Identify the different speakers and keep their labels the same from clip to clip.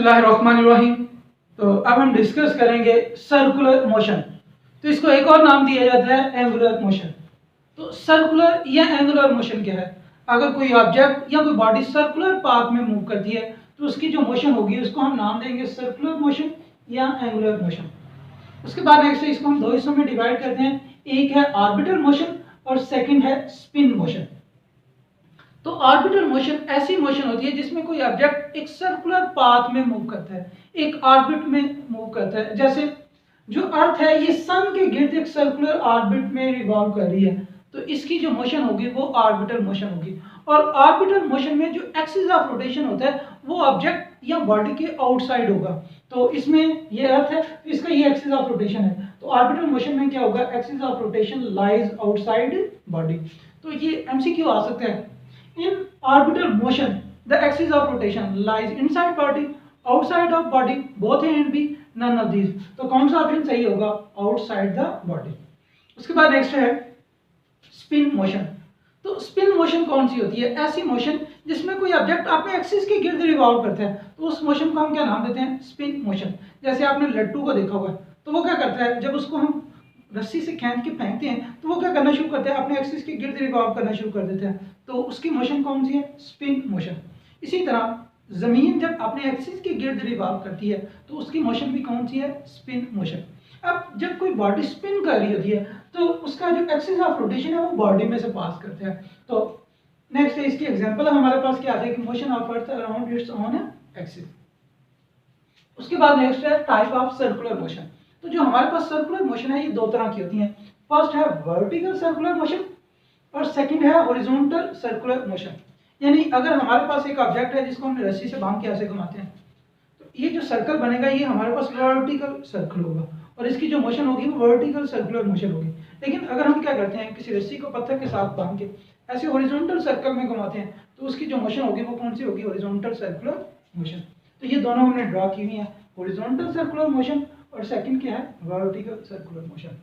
Speaker 1: बिस्मिल्लाहिर्रहमानिर्रहीम। तो अब हम डिस्कस करेंगे सर्कुलर मोशन। तो इसको एक और नाम दिया जाता है एंगुलर मोशन। तो सर्कुलर या एंगुलर मोशन क्या है? अगर कोई ऑब्जेक्ट या कोई बॉडी सर्कुलर पाथ में मूव करती है तो उसकी जो मोशन होगी उसको हम नाम देंगे सर्कुलर मोशन या एंगुलर मोशन। उसके बाद नेक्स्ट इसको हम दो हिस्सों में डिवाइड करते हैं, एक है ऑर्बिटल मोशन और सेकंड है स्पिन मोशन। तो ऑर्बिटल मोशन ऐसी मोशन होती है जिसमें कोई ऑब्जेक्ट एक सर्कुलर पाथ में मूव करता है, एक ऑर्बिट में मूव करता है। जैसे जो अर्थ है ये सन के गिर्द एक सर्कुलर ऑर्बिट में रिवॉल्व कर रही है, तो इसकी जो मोशन होगी वो ऑर्बिटल मोशन होगी। और ऑर्बिटल मोशन में जो एक्सिस ऑफ रोटेशन होता है वो ऑब्जेक्ट या बॉडी के आउटसाइड होगा। तो इसमें ये अर्थ है, इसका ये एक्सिस ऑफ रोटेशन है। तो ऑर्बिटल मोशन में क्या होगा? Axis of rotation lies outside body. तो ये एमसीक्यू आ सकता है। In orbital motion, the axis of rotation lies inside body, outside of body, both A and B, none of these। तो कौन सा ऑप्शन सही होगा? Outside the body। उसके बाद नेक्स्ट है स्पिन मोशन। तो स्पिन मोशन कौन सी होती है? ऐसी मोशन जिसमें कोई ऑब्जेक्ट अपने एक्सिस के गिर्द रिवॉल्व करता है, तो उस मोशन को हम क्या नाम देते हैं? Spin motion. जैसे आपने लट्टू को देखा होगा, तो वो क्या करता है, जब उसको हम रस्सी से खींच के फेंकते हैं तो वो क्या करना शुरू करते हैं? अपने एक्सिस के गिर्द रिवॉल्व करना शुरू कर देते हैं, तो उसकी मोशन कौन सी है? Spin motion. इसी तरह जमीन जब अपने एक्सिस के गिर्द रिवॉल्व करती है तो उसकी मोशन भी कौन सी है? Spin motion. अब जब कोई बॉडी स्पिन कर रही होती है तो उसका जो एक्सिस ऑफ रोटेशन है वो बॉडी में से पास करता है। तो नेक्स्ट है इसकी एग्जांपल हमारे पास क्या आता है कि motion of earth around its own axis. उसके बाद नेक्स्ट है टाइप ऑफ सर्कुलर मोशन। तो जो हमारे पास सर्कुलर मोशन है ये दो तरह की होती हैं। फर्स्ट है वर्टिकल सर्कुलर मोशन और सेकंड है हॉरिजॉन्टल सर्कुलर मोशन। यानी अगर हमारे पास एक ऑब्जेक्ट है जिसको हम रस्सी से बांध के ऐसे घुमाते हैं तो ये जो सर्कल बनेगा ये हमारे पास वर्टिकल सर्कल होगा और इसकी जो मोशन होगी वो वर्टिकल सर्कुलर मोशन होगी। लेकिन अगर हम क्या करते हैं, किसी रस्सी को पत्थर के साथ बांध के ऐसे हॉरिजॉन्टल सर्कल में घुमाते हैं तो उसकी जो मोशन होगी वो कौन सी होगी? Horizontal circular motion. तो ये दोनों हमने ड्रा की हुई है, हॉरिजॉन्टल सर्कुलर मोशन और सेकंड क्या है? Vertical circular motion.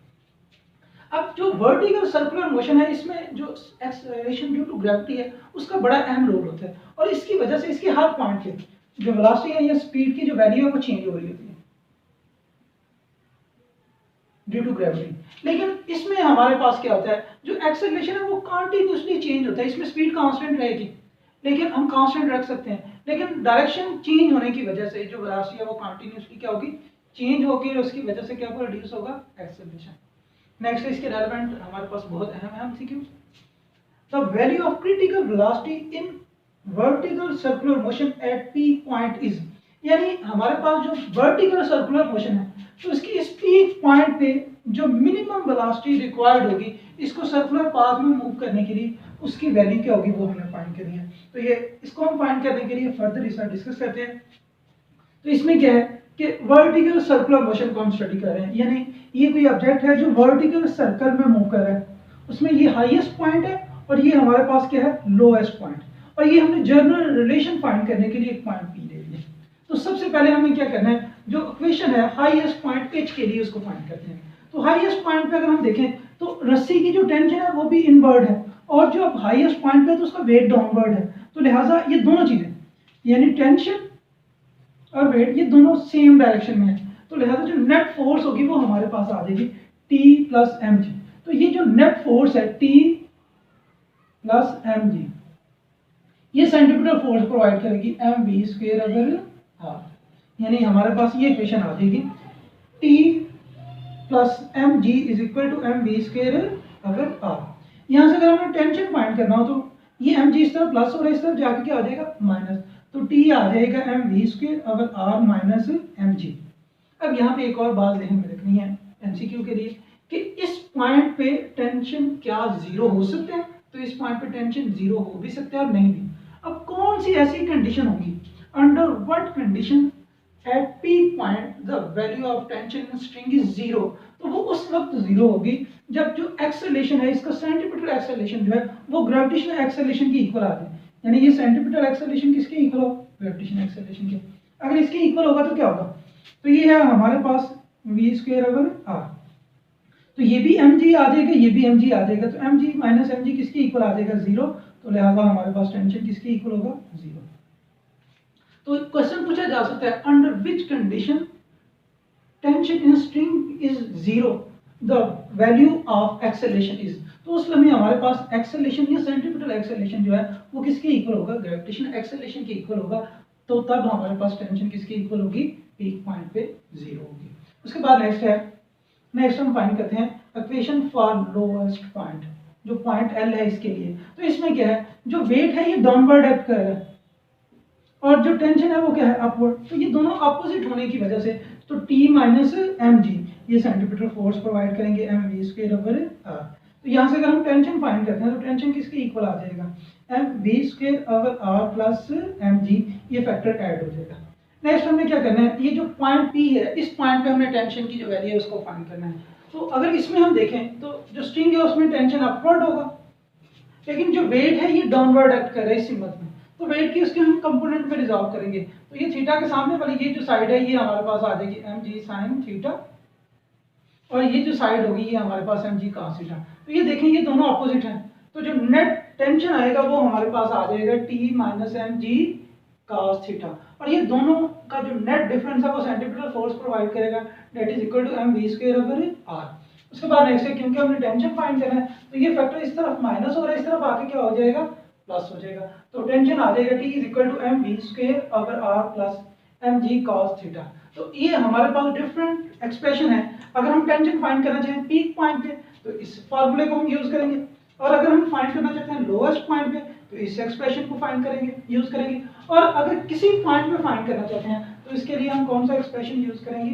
Speaker 1: अब जो वर्टिकल सर्कुलर मोशन है इसमें जो एक्सेलरेशन ड्यू टू ग्रेविटी है उसका बड़ा अहम रोल होता है और इसकी वजह से इसके हर पॉइंट पे जो वेलोसिटी है या स्पीड की जो वैल्यू है वो चेंज हो रही होती है ड्यू टू ग्रेविटी। लेकिन इसमें हमारे पास क्या होता है, जो एक्सेलरेशन है वो कंटिन्यूअसली चेंज होता है। इसमें स्पीड कांस्टेंट रहेगी लेकिन हम कांस्टेंट रख सकते हैं, लेकिन डायरेक्शन चेंज होने की वजह से जो वेलोसिटी है वो कंटिन्यूअसली क्या होगी? चेंज होगी और उसकी वजह से क्या प्रोड्यूस होगा? एक्सेलरेशन। नेक्स्ट इसके रेलेवेंट हमारे पास बहुत अहम है MCQ. The value of critical velocity in vertical circular motion at P point is. यानी हमारे पास जो वर्टिकल सर्कुलर मोशन है तो इसकी इस पीक पॉइंट पे जो मिनिमम वेलोसिटी रिक्वायर्ड होगी इसको सर्कुलर पाथ में मूव करने के लिए उसकी वैल्यू क्या होगी वो हमें फाइंड करनी है। तो ये इसको हम फाइंड करने के लिए फर्दर रिसर्च डिस्कस करते हैं। तो इसमें क्या है कि वर्टिकल सर्कुलर मोशन को हम स्टडी कर रहे हैं, यानी ये कोई ऑब्जेक्ट है जो वर्टिकल सर्कल में मूव कर रहा है, उसमें ये हाईएस्ट पॉइंट है और ये हमारे पास क्या है? Lowest point. और ये हमने जनरल रिलेशन फाइंड करने के लिए एक पॉइंट पी ले लिया। तो सबसे पहले हमें क्या करना है, जो इक्वेशन है हाईएस्ट पॉइंट एच के लिए उसको फाइंड करते हैं। तो हाईएस्ट पॉइंट पे अगर हम देखें तो रस्सी की जो टेंशन है वो भी इनवर्ड है और जो हाईएस्ट पॉइंट पे तो उसका वेट डाउनवर्ड है। तो लिहाजा ये दोनों चीजें यानी टेंशन और वेट ये दोनों सेम डायरेक्शन में है, तो लिहाजा जो नेट फोर्स होगी वो हमारे पास आ जाएगी T प्लस mg। तो ये जो नेट फोर्स है T प्लस mg ये सेंट्रीपिटल फोर्स प्रोवाइड करेगी mv स्क्वायर अगर r। यानी हमारे पास ये इक्वेशन आ जाएगी T plus mg is equal to mv square अगर r। यहाँ से अगर हमें टेंशन फाइंड करना हो तो ये mg इस तरफ प्लस और इस तरफ जाके क्या आ जाएगा? माइनस। तो T आ जाएगा mv स्क्वायर अगर r माइनस mg। अब यहाँ पे एक और बात ध्यान में रखनी है एमसीक्यू के लिए कि इस पॉइंट पे टेंशन क्या जीरो हो सकते हैं? तो इस पॉइंट पे टेंशन जीरो हो भी सकते हैं और नहीं भी। अब कौन सी ऐसी कंडीशन होगी, under what condition at P point the value of tension in string is zero? तो वो उस वक्त जीरो होगी जब जो एक्सेलरेशन है इसका सेंट्रीपिटल एक्सेलरेशन जो है वो ग्रेविटेशनल एक्सेलरेशन की इक्वल आ जाए। यानी ये सेंट्रीपिटल एक्सेलरेशन किसके इक्वल हो? ग्रेविटेशनल एक्सेलरेशन के। अगर इसके इक्वल होगा तो क्या होगा? तो ये है हमारे पास v स्क्वायर ओवर r। तो ये भी mg आ जाएगा, ये भी mg आ जाएगा। तो mg माइनस mg किसके इक्वल आ जाएगा? जीरो। तो लिहाजा हमारे पास टेंशन किसके इक्वल होगा? जीरो। तो क्वेश्चन पूछा जा सकता है under which condition tension in string is zero the value of acceleration is. तो उस समय हमारे पास एक्सेलरेशन या सेंट्रीपिटल एक्सेलरेशन जो है वो किसके इक्वल होगा, ग्रेविटेशनल एक्सेलरेशन के इक्वल होगा। तो तब हमारे पास टेंशन किसके इक्वल होगी, पीक पॉइंट पे जीरो होगी। उसके बाद नेक्स्ट हम फाइंड करते हैं इक्वेशन फॉर लोएस्ट पॉइंट, जो पॉइंट एल है इसके लिए। तो इसमें क्या है, जो वेट है ये डाउनवर्ड एक्ट कर रहा है और जो टेंशन है वो क्या है, अपवर्ड। तो ये दोनों अपोजिट होने की वजह से तो T माइनस एम जी ये सेंट्रीपिटल फोर्स प्रोवाइड करेंगे M V square over R. तो यहाँ से अगर हम टेंशन फाइंड करते हैं तो टेंशन किसके इक्वल आ जाएगा, M V square over R plus M G, ये फैक्टर ऐड हो जाएगा। नेक्स्ट हमें क्या करना है, ये जो पॉइंट P है इस पॉइंट पे हमने टेंशन की जो वैल्यू है उसको फाइंड करना है। तो अगर इसमें हम देखें तो जो स्ट्रिंग है उसमें टेंशन अपवर्ड होगा, लेकिन जो वेट है ये डाउनवर्ड एक्ट कर रहा है इस सिमत में। तो वेट की उसके हम कंपोनेंट में रिजॉल्व करेंगे। तो ये थीटा के सामने वाली ये जो साइड है ये हमारे पास आ जाएगी एम जी साइन थीटा, और ये जो साइड होगी ये हमारे पास एम जी कॉस थीटा। तो ये देखें ये दोनों अपोजिट हैं, तो जो नेट टेंशन आएगा वो हमारे पास आ जाएगा T minus M G cos theta, और ये दोनों का जो नेट डिफरेंस है वो सेंट्रीपिटल फोर्स प्रोवाइड करेगा, that is equal to M V square over R. उसके बाद नेक्स्ट है, क्योंकि हमने टेंशन फाइंड करना है तो ये फैक्टर इस तरफ माइनस हो रहा है, इस तरफ आके क्या हो जाएगा, प्लस हो जाएगा। तो टेंशन आ जाएगा T is equal to M V square over R plus M G cos theta. तो ये हमारे पास डिफरेंट एक्सप्रेशन है। अगर हम टेंशन फाइंड करना चाहें पीक पॉइंट पे तो इस फार्मूले को हम यूज करेंगे, और अगर हम फाइंड करना चाहते हैं लोएस्ट पॉइंट पे तो इस एक्सप्रेशन को फाइंड करेंगे, यूज करेंगे। और अगर किसी पॉइंट पे फाइंड करना चाहते हैं तो इसके लिए हम कौन सा एक्सप्रेशन यूज करेंगे,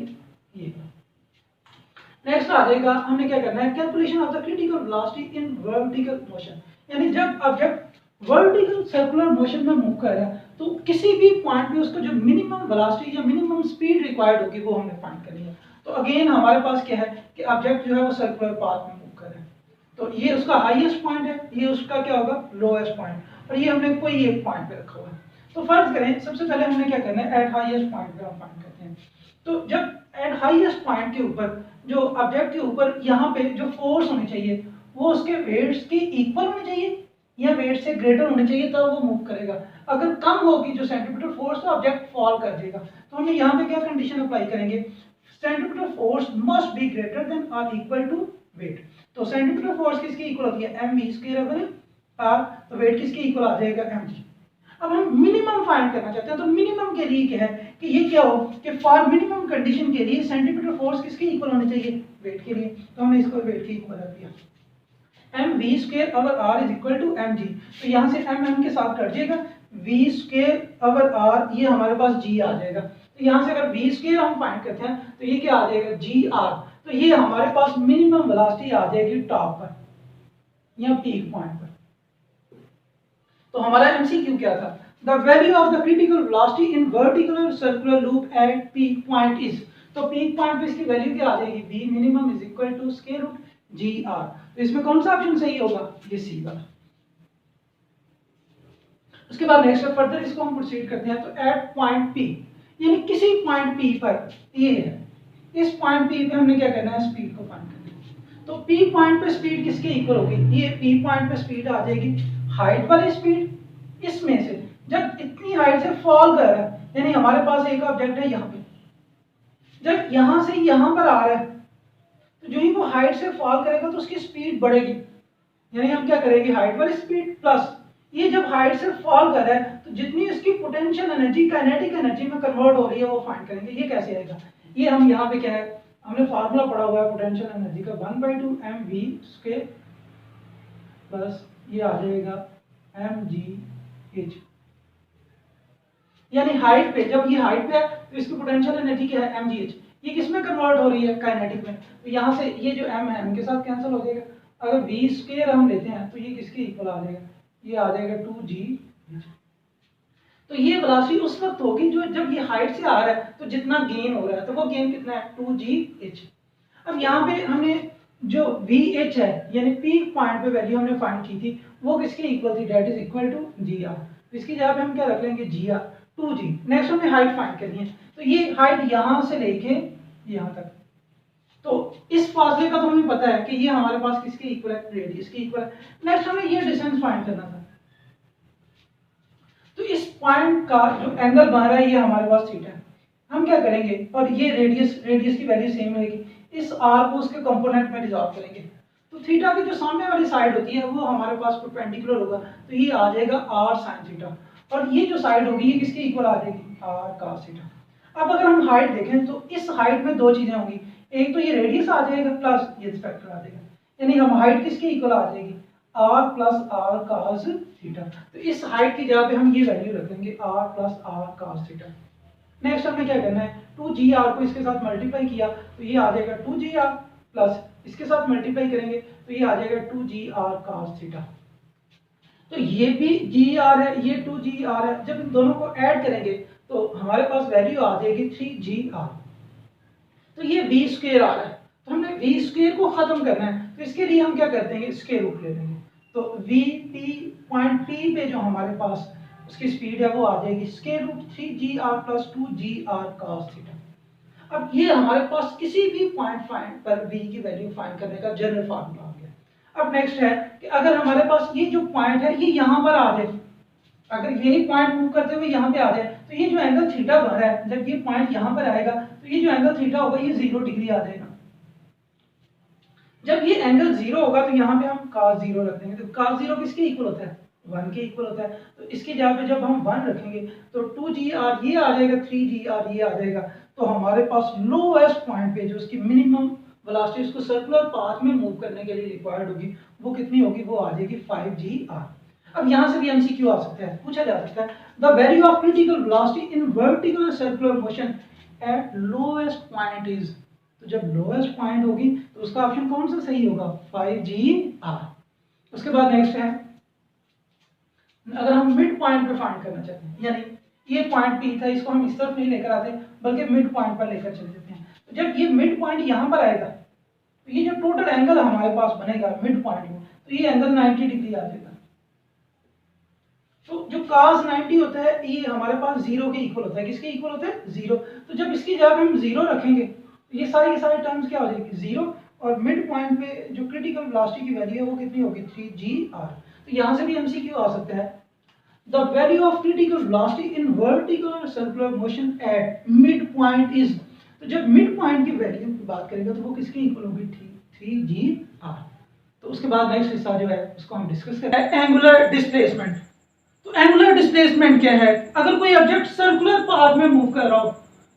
Speaker 1: ये। नेक्स्ट आ जाएगा, हमने क्या करना है, calculation of the critical velocity in vertical motion. यानी जब ऑब्जेक्ट वर्टिकल सर्कुलर मोशन में मूव कर रहा है तो किसी भी पॉइंट पे उसका जो मिनिमम वेलोसिटी या मिनिमम स्पीड रिक्वायर्ड होगी वो हमने फाइंड करनी है। तो अगेन हमारे पास क्या है कि ऑब्जेक्ट जो है वो सर्कुलर पाथ में मूव कर रहा है, तो ये उसका हाईएस्ट पॉइंट है, ये उसका क्या होगा, लोएस्ट पॉइंट, और ये हमने कोई एक पॉइंट पे रखा हुआ है। तो फर्ज करें सबसे पहले हमने क्या करना है, एट हाईएस्ट पॉइंट पे हम फाइंड करते हैं। तो जब एट हाईएस्ट पॉइंट के ऊपर जो ऑब्जेक्ट के ऊपर यहाँ पे जो फोर्स होनी चाहिए वो उसके वेट्स के इक्वल होनी चाहिए या वेट से ग्रेटर होनी चाहिए, तब वो मूव करेगा। अगर कम होगी जो सेंट्रीपिटल फोर्स तो ऑब्जेक्ट फॉल कर देगा। तो हम यहाँ पे क्या कंडीशन अप्लाई करेंगे, centripetal force must be greater than और इक्वल टू वेट। तो सेंट्रीपिटल फोर्स किसकी इक्वल होती है, M V square over R, तो वेट किसकी इक्वल आ जाएगा, एम जी। अब हम मिनिमम फाइंड करना चाहते हैं, तो मिनिमम के लिए क्या है कि ये क्या हो कि फॉर मिनिमम कंडीशन के लिए सेंट्रीपिटल फोर्स किसके इक्वल होनी चाहिए, वेट के लिए। तो हमने इसको वेट के इक्वल रख दिया, M V square over R is equal to M G. तो यहाँ से एम के साथ कट जाएगा, वी स्क्वायर ओवर आर ये हमारे पास जी आ जाएगा। तो यहाँ से अगर वी स्क्वायर हम फाइंड करते हैं तो ये क्या आ जाएगा, जी आर। तो ये हमारे पास मिनिमम वेलोसिटी आ जाएगी टॉप पर या पीक पॉइंट पर। तो हमारा एमसीक्यू क्या था, the value of the critical velocity in vertical circular loop at peak point is. तो पीक पॉइंट पे इसकी वैल्यू क्या आ जाएगी, V minimum is equal to square root G R. तो इसमें कौन सा ऑप्शन सही होगा, ये सी वाला। उसके बाद नेक्स्ट फर्दर इसको हम प्रोसीड करते हैं। तो एट पॉइंट पी, यानी किसी पॉइंट पी पर ये है, इस पॉइंट पी पे हमने क्या करना है, स्पीड को फाइंड करना है। तो पी पॉइंट पे स्पीड किसके इक्वल होगी, ये पी पॉइंट पे स्पीड आ जाएगी हाइट वाली स्पीड इसमें से जब इतनी हाइट से फॉल कर रहा है, यानी हमारे पास एक ऑब्जेक्ट है यहाँ पे, जब यहाँ से यहाँ पर आ रहा है तो जो ही वो हाइट से फॉल करेगा तो उसकी स्पीड बढ़ेगी। यानी हम क्या करेंगे, हाइट वाली स्पीड प्लस ये जब हाइट से फॉल कर रहा है तो जितनी इसकी पोटेंशियल एनर्जी काइनेटिक एनर्जी में कन्वर्ट हो रही है वो फाइंड करेंगे। ये कैसे आएगा, ये हम यहाँ पे क्या है, हमने फार्मूला पढ़ा हुआ है पोटेंशियल एनर्जी का, 1/2 एम वी स्क्वायर प्लस ये आ जाएगा एम जी एच। यानी हाइट पे, जब ये हाइट पे है तो इसकी पोटेंशियल एनर्जी क्या है, एम जी एच। ये किसमें कन्वर्ट हो रही है, काइनेटिक में। तो यहाँ से ये जो m है m के साथ कैंसिल हो जाएगा। अगर v स्क्वायर हम लेते हैं तो ये किसके इक्वल आ जाएगा, ये आ जाएगा 2g। तो ये वेलोसिटी उस वक्त होगी जो जब ये हाइट से आ रहा है तो जितना गेन हो रहा है, तो वो गेन कितना है, 2gh। अब यहाँ पे हमने जो vh है यानी पीक पॉइंट पे वैल्यू हमने फाइंड की थी वो किसके इक्वल थी, that is equal to gr। तो इसकी जगह पे हम क्या रख लेंगे, gr 2g। नेक्स्ट हमने हाइट फाइंड करनी है, तो ये हाइट यहाँ से लेके यहाँ तक, तो इस फासले का तो हमें पता है कि ये हमारे पास किसके इक्वल है, रेडियस के इक्वल है। नेक्स्ट हमें ये डिस्टेंस फाइंड करना था। तो इस पॉइंट का जो एंगल बन रहा है ये हमारे पास थीटा है। हम क्या करेंगे, और ये रेडियस की वैल्यू सेम रहेगी, इस आर को उसके कंपोनेंट में डिसॉल्व करेंगे। तो थीटा की जो सामने वाली साइड होती है वो हमारे पास परपेंडिकुलर होगा, तो ये आ जाएगा आर साइन थीटा, और ये जो साइड होगी ये किसके इक्वल आ जाएगी, आर कॉस थीटा। अब अगर हम हाइट देखें तो इस हाइट में दो चीजें होंगी, एक तो ये रेडियस आ जाएगा प्लस ये फैक्टर आ जाएगा, यानी हम हाइट किसके इक्वल आ जाएगी, R plus R cos theta. तो इस हाइट की जगह पे हम ये वैल्यू रख देंगे R plus R cos theta. Next हमें क्या करना है, 2gr को इसके साथ मल्टीप्लाई किया तो ये आ जाएगा 2gr प्लस इसके साथ मल्टीप्लाई करेंगे तो ये आ जाएगा 2gr cos थीटा। तो ये भी gr है, ये 2gr है, जब इन दोनों को ऐड करेंगे तो हमारे पास वैल्यू आ जाएगी 3gr। तो ये v स्क्वायर आ रहा है, तो हमने v स्क्वायर को खत्म करना है, तो इसके लिए हम क्या करते हैं, स्क्वायर रूट ले लेंगे। तो v t पॉइंट t पे जो हमारे पास उसकी स्पीड है वो आ जाएगी square root 3gr plus 2gr cos theta. अब ये हमारे पास किसी भी पॉइंट फाइंड पर v की वैल्यू फाइंड करने का जनरल फार्मूला आ गया। अब नेक्स्ट है कि अगर हमारे पास ये जो पॉइंट है ये यहाँ पर आ जाए, अगर यही पॉइंट मूव करते हुए यहाँ पे आ जाए तो ये जो एंगल थीटा बन रहा है, जब ये पॉइंट यहाँ पर आएगा तो ये जो एंगल थीटा होगा ये 0 डिग्री आ जाएगा। जब ये एंगल 0 होगा तो यहाँ पे हम cos 0 रख देंगे, तो cos 0 किसके इक्वल होता है, 1 के इक्वल होता है। तो इसकी जगह पे जब हम 1 रखेंगे तो 2gr ये आ जाएगा, 3gr ये आ जाएगा। तो हमारे पास लोएस्ट पॉइंट पे जो उसकी मिनिमम वेलोसिटी उसको सर्कुलर पाथ में मूव करने के लिए रिक्वायर्ड होगी वो कितनी होगी, वो आ जाएगी 5gr। अब यहाँ से भी एमसीक्यू आ सकता है, पूछा जा सकता है the value of critical velocity in vertical circular motion eight lowest point is. तो जब लोएस्ट पॉइंट होगी तो उसका ऑप्शन कौन सा सही होगा, 5gr। उसके बाद नेक्स्ट है, अगर हम मिड पॉइंट पे फाइंड करना चाहते हैं, यानी ये पॉइंट P था, इसको हम इस तरफ नहीं लेकर आते बल्कि मिड पॉइंट पर लेकर चले जाते हैं। तो जब ये मिड पॉइंट यहाँ पर आएगा तो ये जो टोटल एंगल हमारे पास बनेगा मिड पॉइंट में, तो ये एंगल 90 डिग्री आ जाएगा। तो जो cos 90 होता है ये हमारे पास 0 के इक्वल होता है, किसके इक्वल होता है, 0। तो जब इसकी जगह हम 0 रखेंगे तो ये सारी की सारी टर्म्स क्या हो जाएगी, 0, और मिड पॉइंट पे जो क्रिटिकल वेलोसिटी की वैल्यू है वो कितनी होगी, 3gr। तो यहाँ से भी एमसीक्यू आ सकता है the value of critical velocity in vertical circular motion at mid point is. तो जब मिड पॉइंट की वैल्यू की बात करेंगे तो वो किसके इक्वल होगी, 3gr। तो उसके बाद नेक्स्ट हिस्सा जो है उसको हम डिस्कस करें, एंगुलर डिस्प्लेसमेंट। तो एंगुलर डिस्प्लेसमेंट क्या है, अगर कोई ऑब्जेक्ट सर्कुलर पाथ में मूव कर रहा हो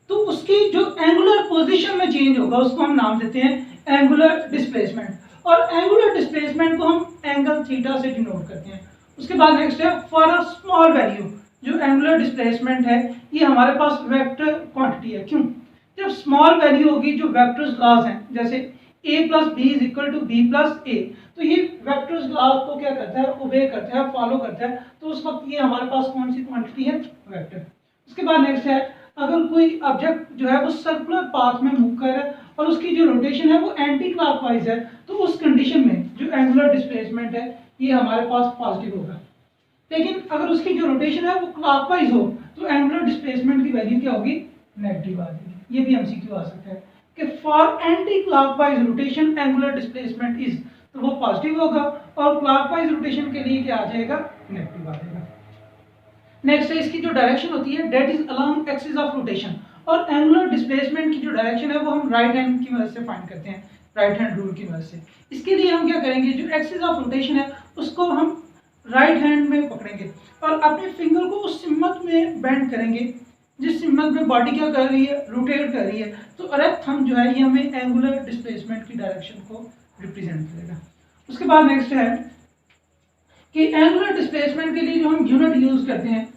Speaker 1: तो उसकी जो एंगुलर पोजीशन में चेंज होगा उसको हम नाम देते हैं एंगुलर डिस्प्लेसमेंट, और एंगुलर डिस्प्लेसमेंट को हम एंगल थीटा से डिनोट करते हैं। उसके बाद नेक्स्ट है फॉर अ स्मॉल वैल्यू। जो एंगुलर डिस्प्लेसमेंट है ये हमारे पास वेक्टर क्वांटिटी है, क्यों, जब स्मॉल वैल्यू होगी जो वेक्टर्स लॉज हैं जैसे a plus B is equal to B plus A, तो ये वेक्टर्स लॉ को क्या करता है, ओबे करता है, फॉलो करता है। तो उस वक्त ये हमारे पास कौन सी क्वांटिटी है, वेक्टर। उसके बाद नेक्स्ट है अगर कोई ऑब्जेक्ट जो है वो सर्कुलर पाथ में मूव कर रहा है और उसकी जो रोटेशन है वो एंटी क्लॉकवाइज है, तो उस कंडीशन में जो एंगुलर डिस्प्लेसमेंट है ये हमारे पास पॉजिटिव होगा। लेकिन अगर उसकी जो रोटेशन है वो क्लॉकवाइज हो तो एंगुलर डिस्प्लेसमेंट की वैल्यू क्या होगी, नेगेटिव आ जाएगी। ये भी एमसीक्यू आ सकता है कि for anti clockwise rotation angular displacement is, तो वो पॉजिटिव होगा, और क्लॉकवाइज रोटेशन के लिए क्या आ जाएगा, नेगेटिव आ जाएगा। नेक्स्ट है इसकी जो डायरेक्शन होती है that is along axis of rotation, और एंगुलर डिस्प्लेसमेंट की जो डायरेक्शन है वो हम राइट हैंड की मदद से फाइंड करते हैं, राइट हैंड रूल की मदद से। इसके लिए हम क्या करेंगे, जो एक्सिस ऑफ रोटेशन है उसको हम राइट हैंड में पकड़ेंगे और अपने फिंगर को उस सिम्मत में बेंड करेंगे जिस सिम्मत में बॉडी क्या कर रही है, रोटेट कर रही है। तो अरेक्ट थंब जो है ये हमें एंगुलर डिस्प्लेसमेंट की डायरेक्शन को रिप्रेजेंट करेगा। उसके बाद नेक्स्ट है कि एंगुलर डिस्प्लेसमेंट के लिए जो हम यूनिट यूज करते हैं,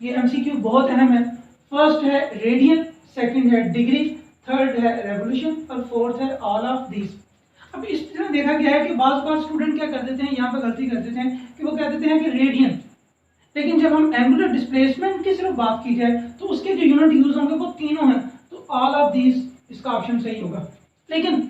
Speaker 1: ये एमसीक्यू बहुत अहम है। फर्स्ट है रेडियन, सेकंड है डिग्री, थर्ड है रेवोल्यूशन और फोर्थ है ऑल ऑफ दिस। अब इस तरह देखा गया है कि बार स्टूडेंट क्या कर देते हैं, यहाँ पे गलती कर देते हैं कि वो कह देते हैं कि रेडियन, लेकिन जब हम एंगुलर डिस्प्लेसमेंट की सिर्फ बात की जाए तो उसके जो यूनिट यूज होंगे वो तीनों हैं, तो ऑल ऑफ दिस इसका ऑप्शन सही होगा। लेकिन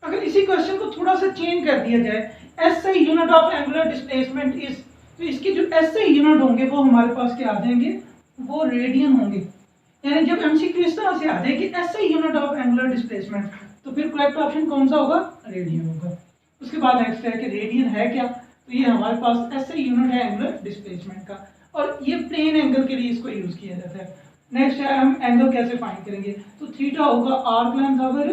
Speaker 1: अगर इसी क्वेश्चन को थोड़ा सा चेंज कर दिया जाए, SI unit of angular displacement is, तो इसके जो एसआई यूनिट होंगे वो हमारे पास क्या आ जाएंगे, वो रेडियन होंगे। यानी जब एमसीक्यू इस तरह से आ जाए कि SI unit of angular displacement, तो फिर करेक्ट ऑप्शन कौन सा होगा, रेडियन होगा। उसके बाद नेक्स्ट है कि रेडियन है क्या, तो ये हमारे पास एसआई यूनिट है एंगुलर डिस्प्लेसमेंट का। और ये प्लेन एंगल के लिए इसको यूज किया जाता है। नेक्स्ट है हम एंगल कैसे फाइंड करेंगे, तो थीटा होगा आर्क लेंथ ओवर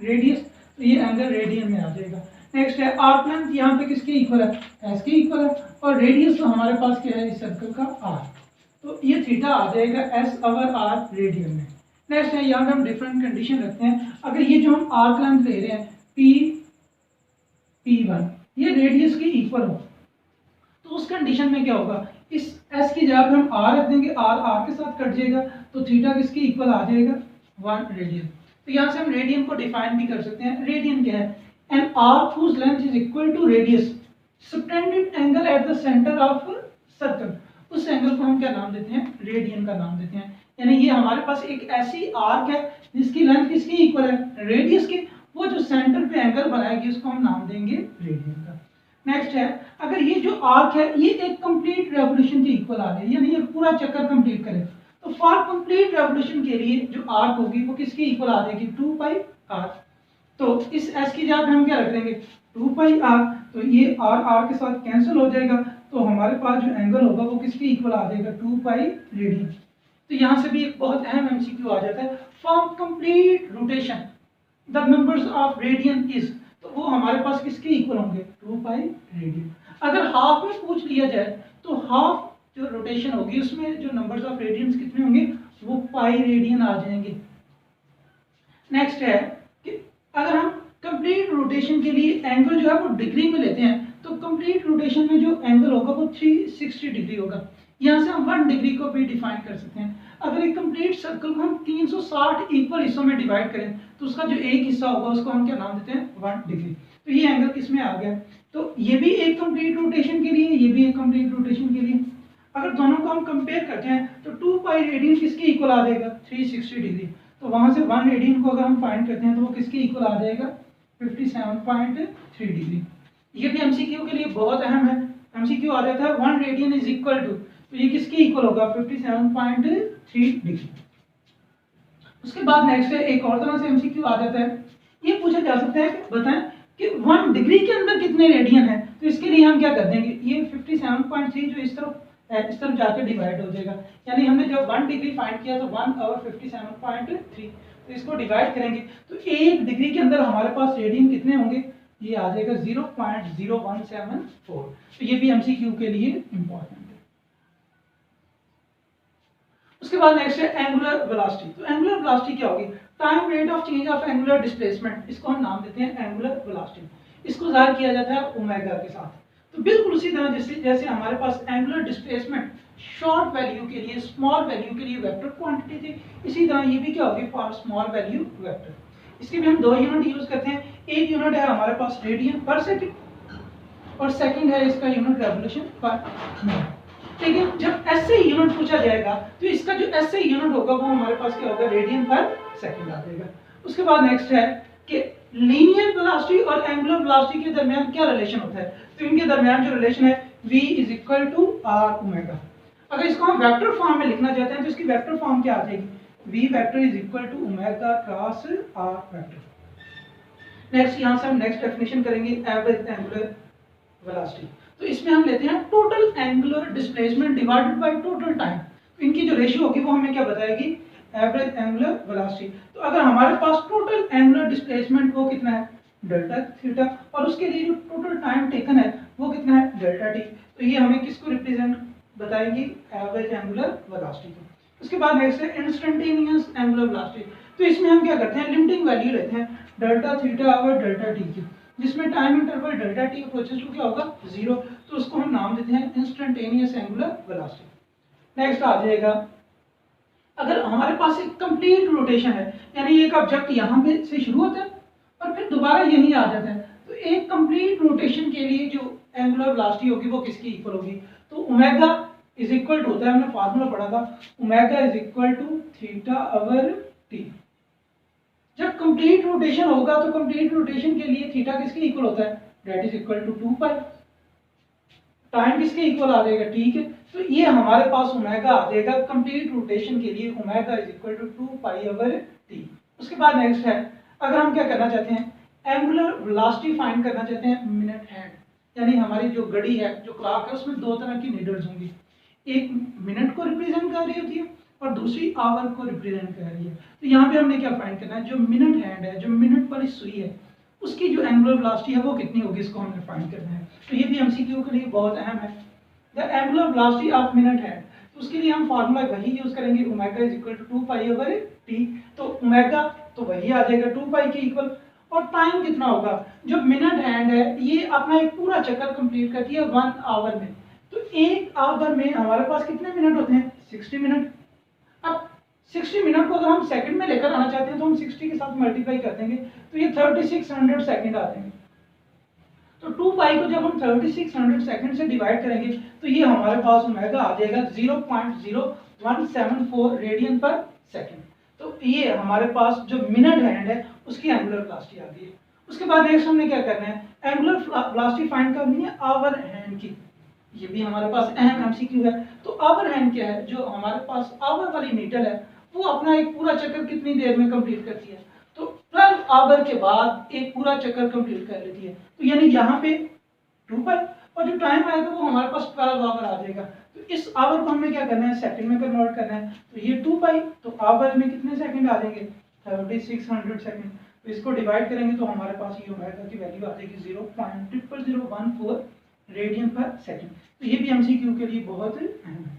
Speaker 1: रेडियस, तो ये एंगल रेडियन में आ जाएगा। नेक्स्ट है आर्क लेंथ यहाँ पे किसके इक्वल है, एस के इक्वल है, और रेडियस तो हमारे पास क्या है इस सर्कल का आर, तो ये थीटा आ जाएगा एस ओवर आर रेडियन में। नेक्स्ट है यहाँ पे हम डिफरेंट कंडीशन रखते हैं, अगर ये जो हम आर्क लेंथ ले रहे हैं P1 ये रेडियस के इक्वल हो तो उस कंडीशन में क्या होगा, इस s की जगह पे हम r रख देंगे, r के साथ कट जाएगा, तो थीटा किसके इक्वल आ जाएगा 1 रेडियन। तो यहाँ से हम रेडियन को डिफाइन भी कर सकते हैं। रेडियन क्या है, an arc whose length is equal to radius subtended angle at the center of circle, उस एंगल को हम क्या नाम देते हैं, रेडियन का नाम देते हैं। यानी ये हमारे पास एक ऐसी आर्क है जिसकी लेंथ किसकी इक्वल है, रेडियस की, वो जो सेंटर पे एंगल बनाएगी उसको हम नाम देंगे रेडियन का। नेक्स्ट है, अगर ये जो आर्क है ये एक कंप्लीट रेवोल्यूशन के इक्वल आ रही है, यानी ये पूरा चक्कर कंप्लीट करे, तो फॉर कंप्लीट रेवोल्यूशन के लिए जो आर्क होगी वो किसकी इक्वल आ जाएगी 2 पाई आर। तो इस s की जगह पे हम क्या रख देंगे 2 पाई आर, तो ये r के साथ कैंसिल हो जाएगा, तो हमारे पास जो एंगल होगा वो किसके इक्वल आ जाएगा 2 पाई रेडियन। तो यहाँ से भी एक बहुत अहम एमसीक्यू आ जाता है, for complete rotation the numbers of radian is, तो वो हमारे पास किसके इक्वल होंगे 2 पाई रेडियन। अगर हाफ में पूछ लिया जाए तो हाफ जो रोटेशन होगी उसमें जो नंबर्स ऑफ रेडियंस कितने होंगे, वो पाई रेडियन आ जाएंगे। नेक्स्ट है कि अगर हम कंप्लीट रोटेशन के लिए एंगल जो है वो डिग्री में लेते हैं, तो कंप्लीट रोटेशन में जो एंगल होगा वो 360 डिग्री होगा। यहाँ से हम 1 डिग्री को भी डिफाइन कर सकते हैं। अगर एक कंप्लीट सर्कल को हम 360 इक्वल हिस्सों में डिवाइड करें तो उसका जो एक हिस्सा होगा उसको हम क्या नाम देते हैं 1 डिग्री। तो ये एंगल किसमें आ गया, तो ये भी एक कंप्लीट रोटेशन के लिए, ये भी एक कंप्लीट रोटेशन के लिए। अगर दोनों को हम कंपेयर करते हैं तो 2 पाई रेडियन किसके इक्वल आ जाएगा 360 डिग्री, तो वहां से 1 रेडियन को अगर हम फाइंड करते हैं तो वो किसके इक्वल आ जाएगा 57.3 डिग्री। ये भी एमसीक्यू के लिए बहुत अहम है, एमसीक्यू आ जाता है 1 रेडियन इज इक्वल टू, तो ये किसके इक्वल होगा 57.3 डिग्री। उसके बाद नेक्स्ट है एक और तरह से एमसीक्यू आ जाता है, ये पूछा जा सकता है कि बताएं कि 1 डिग्री के अंदर कितने रेडियन है, तो इसके लिए हम क्या कर देंगे, ये 57.3 जो इस तरफ जाकर डिवाइड हो जाएगा, यानी हमने जब 1 डिग्री फाइंड किया तो 1 और 57.3, तो इसको डिवाइड करेंगे तो 1 डिग्री के अंदर हमारे पास रेडियन कितने होंगे, ये आ जाएगा 0.0174। तो ये भी एमसीक्यू के लिए इंपॉर्टेंट है। उसके बाद नेक्स्ट है एंगुलर वेलोसिटी। तो एंगुलर वेलोसिटी क्या होगी, time rate of change of angular displacement, इसको हम नाम देते हैं एंगुलर वेलोसिटी। इसको ज़ाहिर किया जाता है ओमेगा के साथ। तो बिल्कुल उसी तरह जैसे हमारे पास एंगुलर डिस्प्लेसमेंट शॉर्ट वैल्यू के लिए, स्मॉल वैल्यू के लिए वेक्टर क्वांटिटी थी, इसी तरह ये भी क्या होगी फॉर स्मॉल वैल्यू वेक्टर। इसके भी हम 2 यूनिट यूज करते हैं, एक यूनिट है हमारे पास रेडियन पर सेकंड और सेकंड है इसका यूनिट रेवोल्यूशन पर मिनट। लेकिन जब ऐसे यूनिट पूछा जाएगा तो इसका जो ऐसे यूनिट होगा वो हमारे पास क्या होगा रेडियन पर सेकंड आ जाएगा। उसके बाद नेक्स्ट है कि लीनियर वेलोसिटी और एंगुलर वेलोसिटी के दरमियान क्या रिलेशन होता है, तो इनके दरमियान जो रिलेशन है v is equal to R omega. अगर इसको हम वेक्टर फॉर्म में लिखना चाहते हैं तो इसकी वेक्टर फॉर्म क्या आ जाएगी, v vector is equal to omega cross R vector. Next यहाँ से हम नेक्स्ट डेफिनेशन करेंगे एवरेज एंगुलर वेलोसिटी। तो इसमें हम लेते हैं total angular displacement divided by total time, तो इनकी जो रेशियो होगी वो हमें क्या बताएगी एवरेज एंगुलर वेलोसिटी। तो अगर हमारे पास टोटल एंगुलर डिस्प्लेसमेंट वो कितना है डेल्टा थीटा, और उसके लिए जो टोटल टाइम टेकन है वो कितना है डेल्टा टी, तो ये हमें किसको रिप्रेजेंट बताएगी एवरेज एंगुलर वेलोसिटी को। उसके बाद नेक्स्ट है इंस्टेंटेनियस एंगुलर वेलोसिटी। तो इसमें हम क्या करते हैं लिमिटिंग वैल्यू लेते हैं delta theta over delta T की, जिसमें time interval delta T approaches to क्या होगा 0, तो उसको हम नाम देते हैं इंस्टेंटेनियस एंगुलर वेलोसिटी। नेक्स्ट आ जाएगा अगर हमारे पास एक कंप्लीट रोटेशन है, यानी एक ऑब्जेक्ट यहाँ पे से शुरू होता है और फिर दोबारा यहीं आ जाता है, तो एक कंप्लीट रोटेशन के लिए जो एंगुलर वेलोसिटी होगी वो किसकी इक्वल होगी, तो ओमेगा इज इक्वल टू होता है, हमने फार्मूला पढ़ा था omega is equal to theta over T. जब कंप्लीट रोटेशन होगा तो कंप्लीट रोटेशन के लिए थीटा किसके इक्वल होता है that is equal to 2 pi, time किसके इक्वल आ जाएगा ठीक है, तो ये हमारे पास ओमेगा आ जाएगा कंप्लीट रोटेशन के लिए omega is equal to 2 pi over T. उसके बाद नेक्स्ट है अगर हम क्या करना चाहते हैं एंगुलर वेलोसिटी फाइंड करना चाहते हैं मिनट हैंड, यानी हमारी जो घड़ी है जो क्लॉक है उसमें 2 तरह की नीडल्स होंगी, एक मिनट को रिप्रेजेंट कर रही होती है और दूसरी आवर को रिप्रेजेंट कर रही है। तो यहाँ पे हमने क्या फाइंड करना है, जो मिनट हैंड है, जो मिनट वाली सुई है, उसकी जो एंगुलर वेलोसिटी है वो कितनी होगी, इसको हमने फाइंड करना है। तो ये भी एमसीक्यू के लिए बहुत अहम है। The angular velocity of minute hand, तो उसके लिए हम फार्मूला वही यूज करेंगे, omega is equal to 2 pi over T. तो ओमेगा तो वही आ जाएगा 2 पाई के इक्वल। और टाइम कितना होगा, जो मिनट हैंड है ये अपना एक पूरा चक्कर कंप्लीट करती है 1 आवर में। तो एक आवर में हमारे पास कितने मिनट होते हैं, 60 मिनट। अब 60 मिनट को अगर हम सेकंड में लेकर आना चाहते हैं तो हम 60 के साथ मल्टीप्लाई कर देंगे, तो ये 3600 सेकंड आ जाएंगे। तो 2 पाई को जब हम 3600 सेकंड से डिवाइड करेंगे तो ये हमारे पास ओमेगा आ जाएगा 0.0174 रेडियन पर सेकंड। तो ये हमारे पास जो मिनट हैंड है उसकी एंगुलर वेलोसिटी आ गई है। उसके बाद नेक्स्ट हमने क्या करना है, एंगुलर वेलोसिटी फाइंड करनी है आवर हैंड की। ये भी हमारे पास अहम एमसीक्यू है। तो आवर हैंड क्या है, जो हमारे पास आवर वाली नीडल है वो अपना एक पूरा चक्कर कितनी देर में कंप्लीट करती है, तो 12 आवर के बाद एक पूरा चक्कर कंप्लीट कर लेती है। तो यानी यहाँ पे 2 पाई और जो टाइम आएगा वो हमारे पास 12 आवर आ जाएगा। तो इस आवर को हमें क्या करना है, सेकंड में कन्वर्ट करना है। तो ये 2 पाई, तो आवर में कितने सेकंड आ जाएंगे, 3600 सेकंड। तो इसको डिवाइड करेंगे तो हमारे पास ये ओमेगा की वैल्यू आ जाएगी 0.0014 रेडियन पर सेकंड। तो ये भी एमसीक्यू के लिए बहुत अहम है।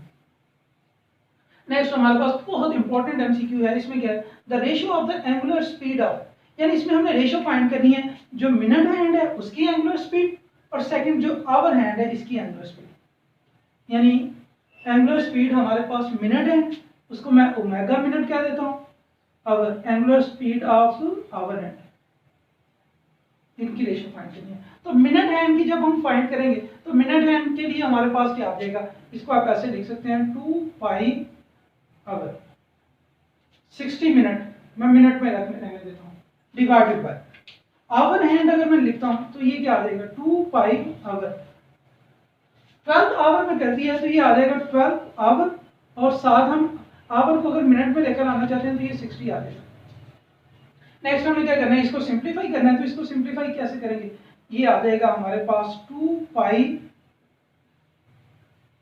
Speaker 1: नेक्स्ट हमारे पास बहुत इंपॉर्टेंट एमसीक्यू है। इसमें क्या है, the ratio of the angular speed of, यानी इसमें हमने रेशियो फाइंड करनी है, जो मिनट हैंड है उसकी एंगुलर स्पीड और सेकंड जो आवर हैंड है इसकी एंगुलर स्पीड। यानी एंगुलर स्पीड हमारे पास मिनट है, उसको मैं ओमेगा मिनट कह देता हूँ, और angular speed of hour hand, इनकी रेशियो फाइंड करनी है। तो मिनट हैंड की जब हम फाइंड करेंगे तो मिनट हैंड के लिए हमारे पास क्या आ जाएगा, इसको आप ऐसे लिख सकते हैं 2 पाई आवर 60 मिनट, मैं मिनट में रहने देता हूँ, डिवाइडेड बाय आवर हैंड अगर मैं लिखता हूँ तो ये क्या आ जाएगा 2 पाई आवर। 12 आवर में कर दिया है तो ये आ जाएगा 12 आवर, और साथ हम आवर को अगर मिनट में लेकर आना चाहते हैं तो ये 60 आ जाएगा। नेक्स्ट हमें क्या करना है, इसको सिंप्लीफाई करना है। तो इसको सिंप्लीफाई कैसे करेंगे, ये आ जाएगा हमारे पास 2 पाई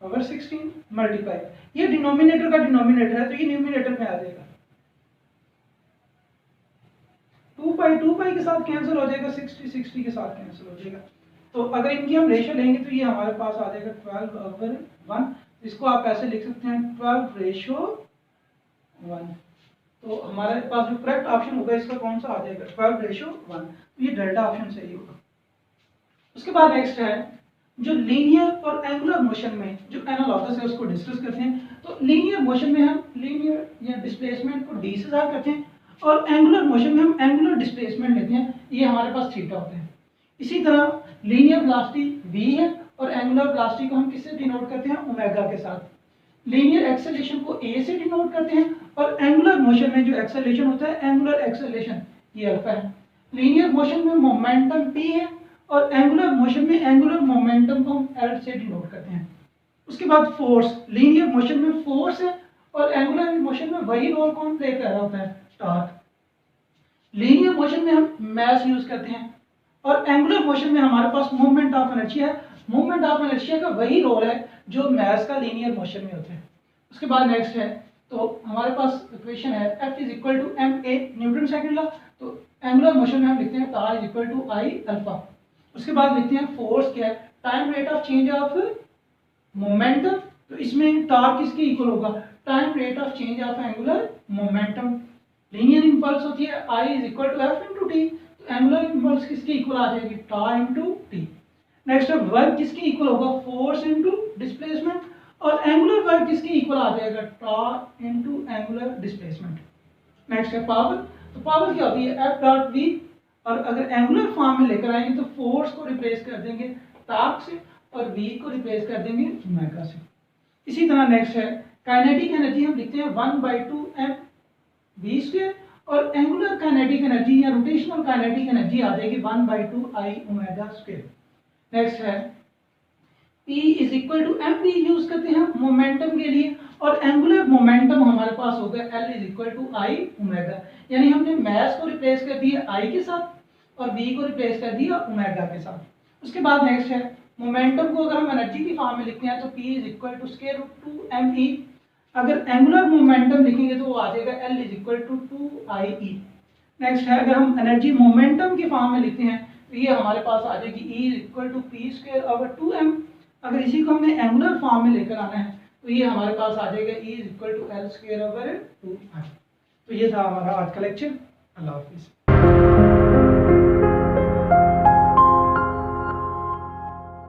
Speaker 1: ओवर 16 मल्टीप्लाई, ये डिनोमिनेटर का डिनोमिनेटर है तो ये न्यूमिनेटर में आ जाएगा। 2 पाई के साथ कैंसिल हो जाएगा, 60 के साथ कैंसिल हो जाएगा। तो अगर इनकी हम रेशियो लेंगे तो ये हमारे पास आ जाएगा 12 ओवर 1। इसको आप ऐसे लिख सकते हैं 12 रेशियो 1। तो हमारे पास जो करेक्ट ऑप्शन होगा इसका कौन सा आ जाएगा, 12 रेशियो 1। तो ये डेल्टा ऑप्शन सही होगा। उसके बाद नेक्स्ट है जो लीनियर और एंगुलर मोशन में जो एनालॉगस है उसको डिस्कस करते हैं। तो लीनियर मोशन में हम लीनियर या डिस्प्लेसमेंट को डी से ज़ाहिर करते हैं, और एंगुलर मोशन में हम एंगुलर डिस्प्लेसमेंट लेते हैं, ये हमारे पास थीटा होते हैं। इसी तरह लीनियर वेलोसिटी v है और एंगुलर वेलोसिटी को हम किससे डिनोट करते हैं, ओमेगा के साथ। लीनियर एक्सेलरेशन को a से डिनोट करते हैं, और एंगुलर मोशन में जो एक्सेलरेशन होता है एंगुलर एक्सेलरेशन ये अल्फा है। लीनियर मोशन में मोमेंटम p है, और एंगुलर मोशन में एंगुलर मोमेंटम को हम L से डिनोट करते हैं। उसके बाद फोर्स, लीनियर मोशन में फोर्स है और एंगुलर मोशन में वही रोल कौन प्ले कर रहा होता है, टॉर्क। लीनियर मोशन में हम मास यूज करते हैं, और एंगुलर मोशन में हमारे पास मूवमेंट ऑफ इनर्शिया है। मूवमेंट ऑफ इनर्शिया का वही रोल है जो मास का लीनियर मोशन में होता है। उसके बाद नेक्स्ट है, तो हमारे पास इक्वेशन है F is equal to ma Newton second law. तो एंगुलर मोशन में हम लिखते हैं tau is equal to I alpha. उसके बाद लिखते हैं फोर्स क्या है, time rate of change of momentum. तो इसमें टॉर्क किसके इक्वल होगा, time rate of change of angular momentum. Linear impulse होती है I is equal to F into T. तो एंगुलर इंपल्स किसके इक्वल आ जाएगी, टाउ इंटू टी। नेक्स्ट है वर्क किसके इक्वल होगा, फोर्स इंटू डिस्प्लेसमेंट, और एंगुलर वर्क किसके इक्वल आ जाएगा, tau into angular displacement. Next है पावर। तो पावर क्या होती है, F डॉट V, और अगर एंगुलर फॉर्म में लेकर आएंगे तो फोर्स को रिप्लेस कर देंगे टॉर्क से, और V को रिप्लेस कर देंगे ओमेगा से। इसी तरह नेक्स्ट है काइनेटिक एनर्जी, हम लिखते हैं 1/2 mv², और एंगुलर काइनेटिक एनर्जी या रोटेशनल काइनेटिक एनर्जी आ जाएगी 1/2 I ओमेगा²। नेक्स्ट है P is equal to mv use करते हैं मोमेंटम के लिए, और एंगुलर मोमेंटम हमारे पास होगा L is equal to I omega. यानी हमने मास को रिप्लेस कर दिया I के साथ और V को रिप्लेस कर दिया ओमेगा के साथ। उसके बाद नेक्स्ट है मोमेंटम को अगर हम एनर्जी की फॉर्म में लिखते हैं तो P is equal to square root 2 me। अगर एंगुलर मोमेंटम लिखेंगे तो वो आ जाएगा L is equal to 2IE। Next है अगर हम एनर्जी मोमेंटम की फॉर्म में लिखते हैं तो ये हमारे पास आ जाएगी E is equal to P square over 2m। अगर इसी को हमने एंगुलर फॉर्म में लेकर आना है तो ये हमारे पास आ जाएगा E is equal to L square over 2i। तो ये था हमारा आज का लेक्चर। अल्लाह हाफिज़।